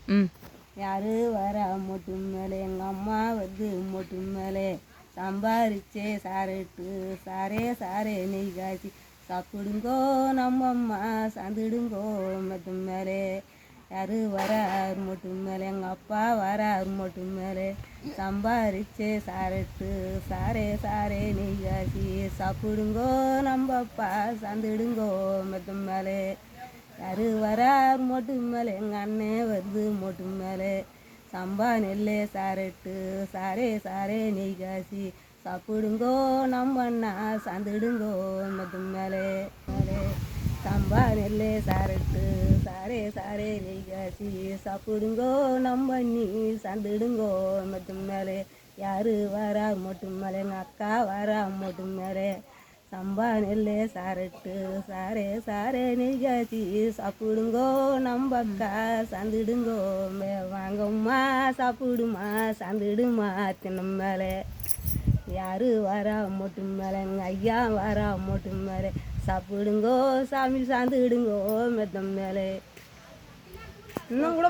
ம். யாரு வரா மொட்டு மேலே எங்கள் அம்மா மொட்டு மேலே சம்பாரிச்சே சாரெட்டு சாரே சாரே நெய் காய்ச்சி சாப்பிடுங்கோ நம்ம அம்மா சாந்துடுங்கோ மொட்டு மேலே யாரு வரார் மொட்டு மேலே எங்கள் அப்பா வரார் மொட்டு மேலே சம்பாரிச்சே சாரெட்டு சாரே சாரே நெய் காய்ச்சி சாப்பிடுங்கோ நம்ம அப்பா சாந்துடுங்கோ மொட்டு மேலே யாரு வரார் மொட்டு மேலே எங்கள் அண்ணே மொட்டு மேலே சம்பா நெல்லே சாரெட்டு சாரே சாரே நெய் காசி சாப்பிடுங்கோ நம்ம அண்ணா சாந்துடுங்கோ மொட்டு மேலே மேலே சம்பா நெல்லே சாரெட்டு சாரே சாரே நெய் காசி சாப்பிடுங்கோ நம்ம அண்ணி சாந்துடுங்கோ மொட்டு மேலே யாரு வரார் மொட்டு மேலே எங்கள் அக்கா வரா மொட்டு மேலே சம்பா நெல்லே சாரெட்டு சாரே சாரே நெய் காய்ச்சி சாப்பிடுங்கோ நம்ம அக்கா சாந்துடுங்கோ வாங்கம்மா சாப்பிடுமா சாந்துடுமா தின்னம் மேலே யாரு வரா மொட்டு மேலே எங்கள் ஐயா வரா மொட்டு மேலே சாப்பிடுங்கோ சாமி சாந்துடுங்கோ மெத்தம் மேலே இன்னும் கூட